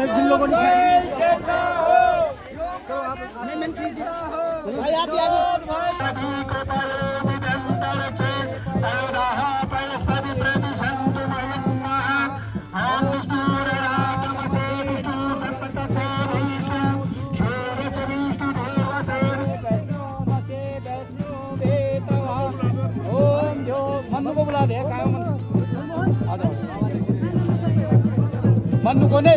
जिन लोगों ने भाई आप मनु को बुला दे मनु को नहीं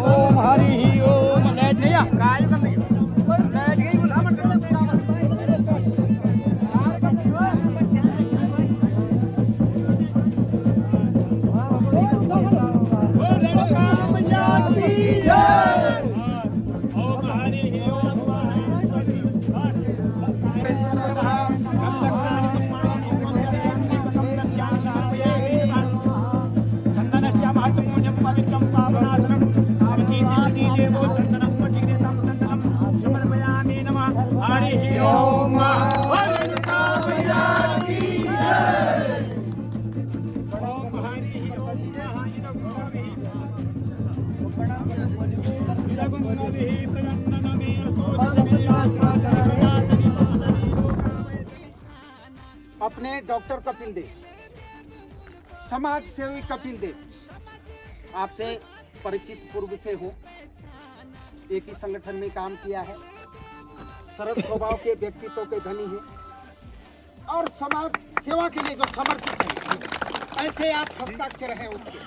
ओम हरि ओम लाइट नहीं आ काय कर नहीं लाइट गई बुला मत अपने डॉक्टर कपिल देव, समाज सेवी कपिल देव, आपसे परिचित पूर्व से हूँ। एक ही संगठन में काम किया है। सरल स्वभाव के व्यक्तित्व के धनी है और समाज सेवा के लिए जो समर्पित है, ऐसे आप हस्ताक्षर हैं उसके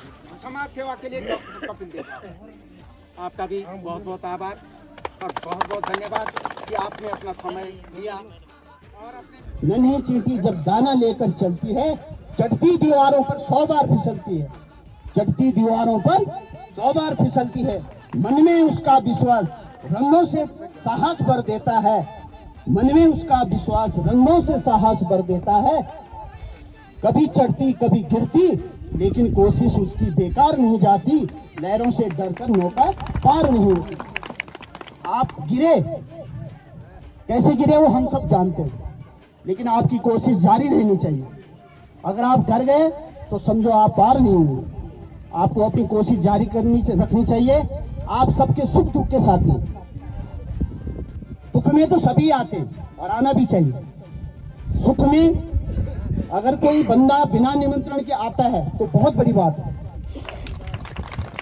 समाज सेवा के लिए डॉक्टर कपिल देव। आपका भी बहुत बहुत आभार और बहुत बहुत धन्यवाद कि आपने अपना समय दिया। और नन्ही चींटी जब दाना लेकर चलती है, चढ़ती दीवारों पर 100 बार फिसलती है। चढ़ती दीवारों पर 100 बार फिसलती है। मन में उसका विश्वास रंगों से साहस भर देता है। मन में उसका विश्वास रंगों से साहस भर देता है। कभी चढ़ती कभी गिरती, लेकिन कोशिश उसकी बेकार नहीं जाती। लहरों से डरकर नौका पार नहीं होती। आप गिरे, कैसे गिरे वो हम सब जानते हैं, लेकिन आपकी कोशिश जारी रहनी चाहिए। अगर आप डर गए तो समझो आप पार नहीं हुए। आपको अपनी कोशिश जारी रखनी चाहिए। आप सबके सुख दुख के साथी, दुख में तो सभी आते हैं और आना भी चाहिए। सुख में अगर कोई बंदा बिना निमंत्रण के आता है तो बहुत बड़ी बात है।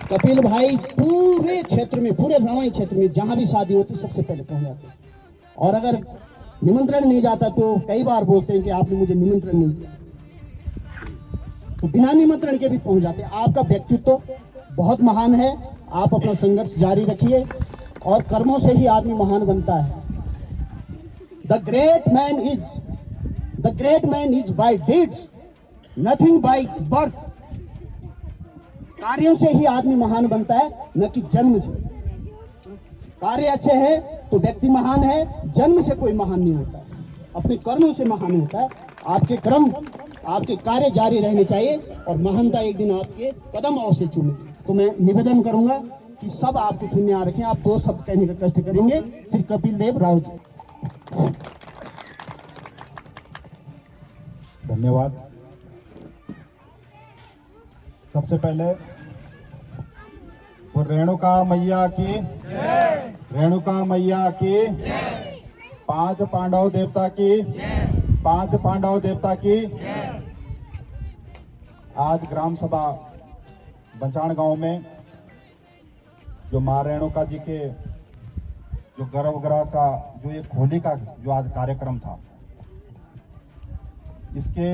कपिल भाई पूरे क्षेत्र में, पूरे भ्रावाई क्षेत्र में जहां भी शादी होती सबसे पहले पहुंच जाते हैं। और अगर निमंत्रण नहीं जाता तो कई बार बोलते हैं कि आपने मुझे निमंत्रण नहीं दिया, तो बिना निमंत्रण के भी पहुंच जाते हैं। आपका व्यक्तित्व बहुत महान है। आप अपना संघर्ष जारी रखिए और कर्मों से ही आदमी महान बनता है। The great man is by deeds, nothing by birth. कार्यों से ही आदमी महान बनता है, न कि जन्म से। कार्य अच्छे हैं तो व्यक्ति महान है, जन्म से कोई महान नहीं होता, अपने कर्मों से महान होता है। आपके कर्म, आपके कार्य जारी रहने चाहिए और महानता एक दिन आपके कदम और से चूमे। तो मैं निवेदन करूंगा कि सब आपको सुनने आ रखे हैं। आप 2 शब्द कहने का कष्ट करेंगे। श्री कपिल देव राव जी। धन्यवाद। सबसे पहले वो रेणुका मैया की, रेणुका मैया की, 5 पांडव देवता की, 5 पांडव देवता की। आज ग्राम सभा बचाण गांव में जो मां रेणुका जी के जो गर्भगृह का जो एक होली का जो आज कार्यक्रम था, इसके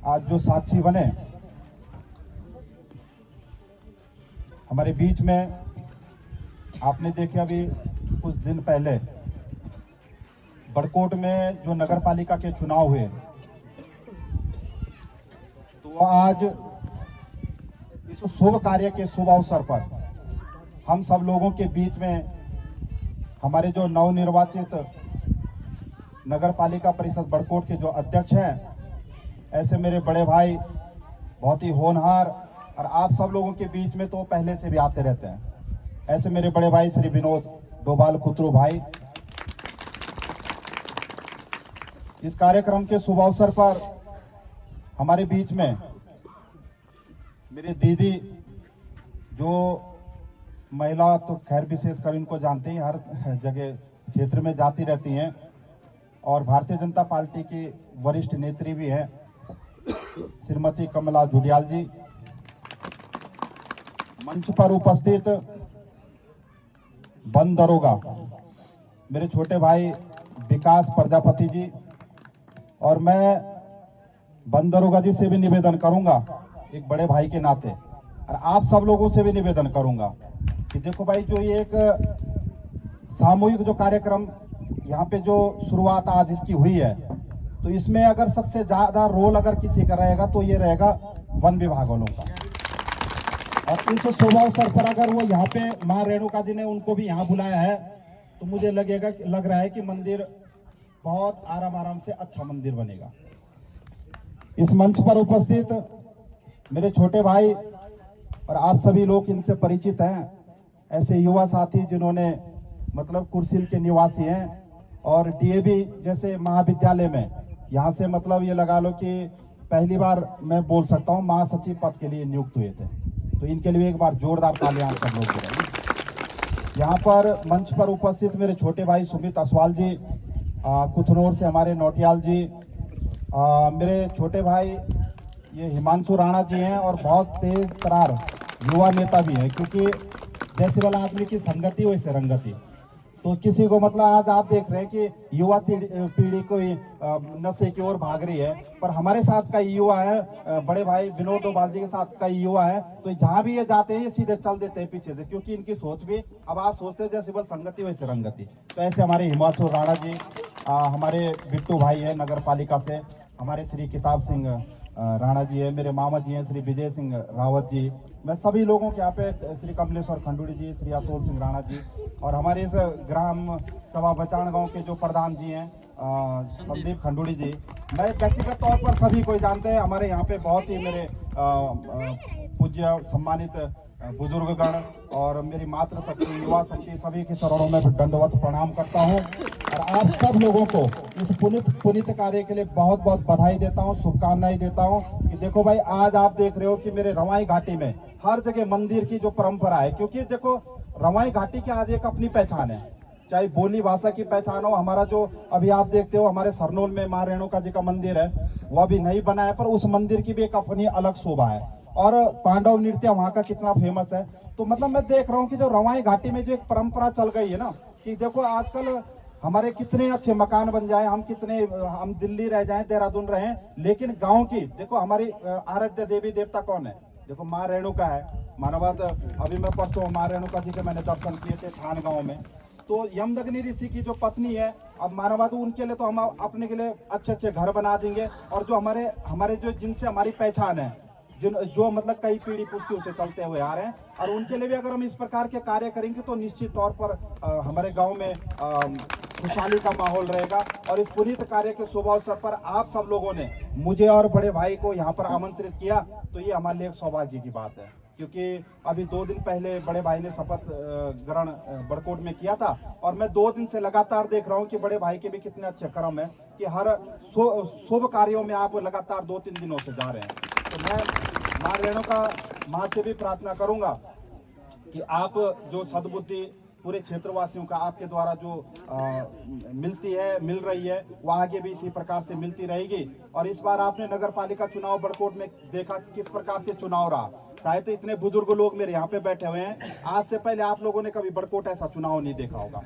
आज जो साक्षी बने हमारे बीच में, आपने देखे अभी कुछ दिन पहले बड़कोट में जो नगर पालिका के चुनाव हुए, तो आज इस शुभ कार्य के शुभ अवसर पर हम सब लोगों के बीच में हमारे जो नवनिर्वाचित नगर पालिका परिषद बड़कोट के जो अध्यक्ष हैं, ऐसे मेरे बड़े भाई बहुत ही होनहार, और आप सब लोगों के बीच में तो पहले से भी आते रहते हैं, ऐसे मेरे बड़े भाई श्री विनोद डोभाल कुतरू भाई। इस कार्यक्रम के शुभ अवसर पर हमारे बीच में मेरी दीदी जो महिला तो खैर विशेषकर इनको जानते ही, हर जगह क्षेत्र में जाती रहती हैं और भारतीय जनता पार्टी की वरिष्ठ नेत्री भी हैं, श्रीमती कमला जुडियाल जी। मंच पर उपस्थित वन दरोगा मेरे छोटे भाई विकास प्रजापति जी, और मैं वन दरोगा जी से भी निवेदन करूंगा एक बड़े भाई के नाते, और आप सब लोगों से भी निवेदन करूंगा कि देखो भाई, जो ये एक सामूहिक जो कार्यक्रम यहाँ पे जो शुरुआत आज इसकी हुई है, तो इसमें अगर सबसे ज्यादा रोल अगर किसी का रहेगा तो ये रहेगा वन विभाग वालों का। और इस शुभ अवसर पर अगर वो यहाँ पे माँ रेणुका जी ने उनको भी यहाँ बुलाया है, तो मुझे लग रहा है कि मंदिर बहुत आराम से अच्छा मंदिर बनेगा। इस मंच पर उपस्थित मेरे छोटे भाई और आप सभी लोग इनसे परिचित हैं, ऐसे युवा साथी जिन्होंने मतलब कुर्सिल के निवासी हैं और डीएवी जैसे महाविद्यालय में यहाँ से मतलब ये लगा लो कि पहली बार मैं बोल सकता हूँ महासचिव पद के लिए नियुक्त हुए थे, तो इनके लिए एक बार जोरदार तालियां आप सब लोग बजाइए। यहाँ पर मंच पर उपस्थित मेरे छोटे भाई सुमित असवाल जी, कुथनौर से हमारे नौटियाल जी, मेरे छोटे भाई ये हिमांशु राणा जी हैं और बहुत तेज तरार युवा नेता भी हैं, क्योंकि जैसे वाला आदमी की संगति वैसे रंगति। तो किसी को मतलब आज आप देख रहे हैं कि युवा पीढ़ी कोई नशे की ओर भाग रही है, पर हमारे साथ कई युवा है, बड़े भाई विनोद डोभाल जी के साथ कई युवा है, तो जहाँ भी ये जाते हैं ये सीधे चल देते हैं पीछे से, क्योंकि इनकी सोच भी अब आप सोचते हो जैसे बल संगति वैसे रंगति। तो ऐसे हमारे हिमांशु राणा जी, हमारे बिट्टू भाई है नगर पालिका से, हमारे श्री किताब सिंह राणा जी है, मेरे मामा जी हैं श्री विजय सिंह रावत जी, मैं सभी लोगों के यहाँ पे श्री कमलेश्वर खंडूड़ी जी, श्री अतुल सिंह राणा जी, और हमारे इस ग्राम सभा बचान गांव के जो प्रधान जी हैं संदीप खंडूड़ी जी, मैं व्यक्तिगत तौर पर सभी को जानते हैं। हमारे यहाँ पे बहुत ही मेरे पूज्य सम्मानित बुजुर्गगण और मेरी मातृशक्ति युवा शक्ति सभी के चरणों में दंडवत प्रणाम करता हूँ, और आप सब लोगों को इस पुनीत कार्य के लिए बहुत बहुत बधाई देता हूँ, शुभकामनाएं देता हूँ कि देखो भाई, आज आप देख रहे हो कि मेरे रवाई घाटी में हर जगह मंदिर की जो परंपरा है, क्योंकि देखो रवाई घाटी की आज एक अपनी पहचान है, चाहे बोली भाषा की पहचान हो। हमारा जो अभी आप देखते हो हमारे सरनोल में माँ रेणुका जी का मंदिर है, वो अभी नहीं बना है, पर उस मंदिर की भी एक अपनी अलग शोभा है, और पांडव नृत्य वहाँ का कितना फेमस है। तो मतलब मैं देख रहा हूँ कि जो रवाई घाटी में जो एक परंपरा चल गई है ना, कि देखो आजकल हमारे कितने अच्छे मकान बन जाए, हम दिल्ली रह जाएं, देहरादून रहें, लेकिन गांव की देखो हमारी आराध्य देवी देवता कौन है, देखो माँ रेणुका है। मानवत अभी मैं परसों माँ रेणुका जी के मैंने दर्शन किए थे थान गांव में, तो यमदग्नि ऋषि की जो पत्नी है, अब मानवत उनके लिए तो हम अपने के लिए अच्छे घर बना देंगे, और जो हमारे जो जिनसे हमारी पहचान है, जो मतलब कई पीढ़ी पुश्तियों से चलते हुए आ रहे हैं, और उनके लिए भी अगर हम इस प्रकार के कार्य करेंगे तो निश्चित तौर पर हमारे गांव में खुशहाली का माहौल रहेगा। और इस पुनीत कार्य के शुभ अवसर पर आप सब लोगों ने मुझे और बड़े भाई को यहाँ पर आमंत्रित किया, तो ये हमारे लिए एक सौभाग्य की बात है, क्योंकि अभी 2 दिन पहले बड़े भाई ने शपथ ग्रहण बड़कोट में किया था, और मैं 2 दिन से लगातार देख रहा हूँ कि बड़े भाई के भी कितने अच्छे कर्म है कि हर शुभ कार्यों में आप लगातार 2-3 दिनों से जा रहे हैं। तो मैं माँ रेणुका माँ से भी प्रार्थना करूंगा कि आप जो सद्बुद्धि पूरे क्षेत्रवासियों का आपके द्वारा जो मिल रही है, वो आगे भी इसी प्रकार से मिलती रहेगी। और इस बार आपने नगर पालिका चुनाव बड़कोट में देखा किस प्रकार से चुनाव रहा, शायद इतने बुजुर्ग लोग मेरे यहाँ पे बैठे हुए हैं, आज से पहले आप लोगों ने कभी बड़कोट ऐसा चुनाव नहीं देखा होगा।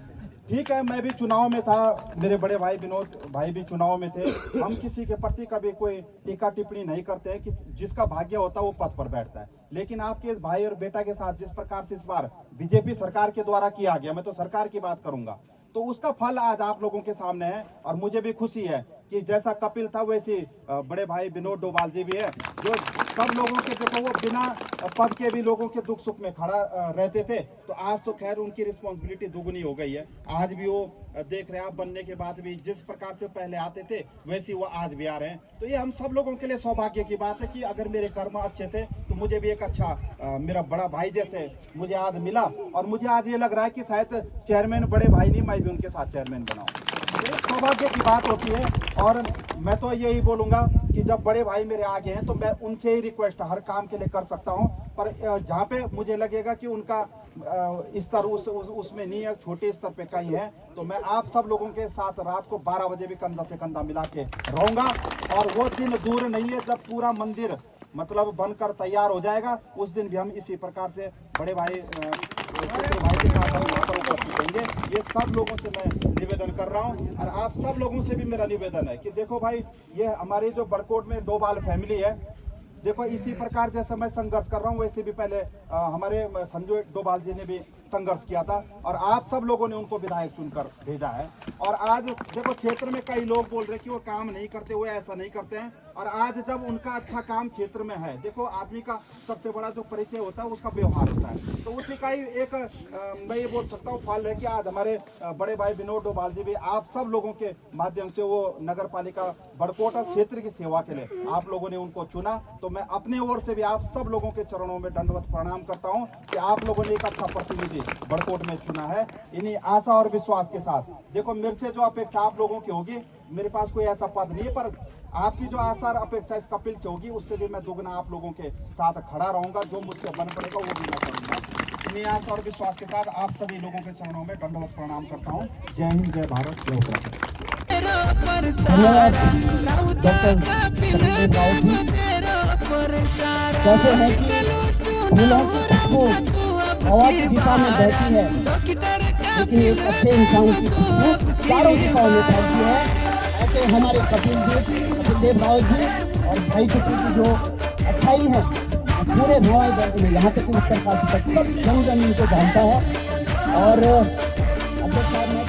ठीक है, मैं भी चुनाव में था, मेरे बड़े भाई विनोद भाई भी चुनाव में थे, हम किसी के प्रति कभी कोई टीका टिप्पणी नहीं करते हैं कि जिसका भाग्य होता है वो पद पर बैठता है, लेकिन आपके इस भाई और बेटा के साथ जिस प्रकार से इस बार बीजेपी सरकार के द्वारा किया गया, मैं तो सरकार की बात करूंगा, तो उसका फल आज आप लोगों के सामने है। और मुझे भी खुशी है कि जैसा कपिल था वैसे बड़े भाई विनोद डोभाल जी भी है, जो सब लोगों के देखो वो बिना पद के भी लोगों के दुख सुख में खड़ा रहते थे, तो आज तो खैर उनकी रिस्पॉन्सिबिलिटी दुगनी हो गई है। आज भी वो देख रहे हैं, आप बनने के बाद भी जिस प्रकार से पहले आते थे वैसे वो आज भी आ रहे हैं। तो ये हम सब लोगों के लिए सौभाग्य की बात है कि अगर मेरे कर्म अच्छे थे तो मुझे भी एक अच्छा मेरा बड़ा भाई जैसे मुझे आज मिला, और मुझे आज ये लग रहा है कि शायद चेयरमैन बड़े भाई नहीं, मैं भी उनके साथ चेयरमैन बनाऊं। सौभाग्य की बात होती है, और मैं तो यही बोलूंगा कि जब बड़े भाई मेरे आगे हैं तो मैं उनसे ही रिक्वेस्ट हर काम के लिए कर सकता हूं, पर जहां पे मुझे लगेगा कि उनका स्तर उसमें नहीं है, छोटे स्तर पे कहीं है, तो मैं आप सब लोगों के साथ रात को 12 बजे भी कंधा से कंधा मिला के रहूंगा। और वो दिन दूर नहीं है जब पूरा मंदिर मतलब बनकर तैयार हो जाएगा, उस दिन भी हम इसी प्रकार से बड़े भाई छोटे भाई के साथ हम यहाँ पर उपस्थित रहेंगे। ये सब लोगों से मैं निवेदन कर रहा हूँ और आप सब लोगों से भी मेरा निवेदन है कि देखो भाई, ये हमारे जो बड़कोट में डोभाल फैमिली है, देखो इसी प्रकार जैसे मैं संघर्ष कर रहा हूँ वैसे भी पहले हमारे संजय डोभाल जी ने भी संघर्ष किया था और आप सब लोगों ने उनको विधायक चुनकर भेजा है। और आज देखो क्षेत्र में कई लोग बोल रहे कि वो काम नहीं करते, वो ऐसा नहीं करते हैं, और आज जब उनका अच्छा काम क्षेत्र में है, देखो आदमी का सबसे बड़ा जो परिचय होता है उसका व्यवहार होता है, तो उसी का ही एक मैं ये बोल सकता हूँ फल है कि आज हमारे बड़े भाई विनोद डोभाल जी भी आप सब लोगों के माध्यम से वो नगर पालिका बड़कोट और क्षेत्र की सेवा के लिए आप लोगों ने उनको चुना। तो मैं अपने ओर से भी आप सब लोगों के चरणों में दंडवत प्रणाम करता हूँ कि आप लोगों ने एक अच्छा प्रतिनिधि बड़कोट में चुना है। इन्हीं आशा और विश्वास के साथ देखो मेरे से जो अपेक्षा आप लोगों की होगी, मेरे पास कोई ऐसा पद नहीं है, पर आपकी जो आशा और अपेक्षा इस कपिल से होगी उससे भी मैं दुगना आप लोगों के साथ खड़ा रहूंगा, जो मुझसे बन पड़ेगा वो भी मैं करूंगा। इन्हीं आशा और विश्वास के साथ आप सभी लोगों के चरणों में दंडवत प्रणाम करता हूँ। जय हिंद, जय भारत, जय उत्तराखंड। धन्यवाद डॉक्टर कपिल राव जी। कैसे है कि फूलों की खुशबू हवा की दिशा में बहती है, लेकिन एक अच्छे इंसान की खुशबू चारों दिशाओं में फैलती है। ऐसे हमारे कपिल देव राव जी और भाई चुटू की जो अच्छाई है पूरे भवाई दर्द में यहाँ तक उत्तरकाशी तक सब जन जन इनको जानता है। और अध्यक्ष साहब ने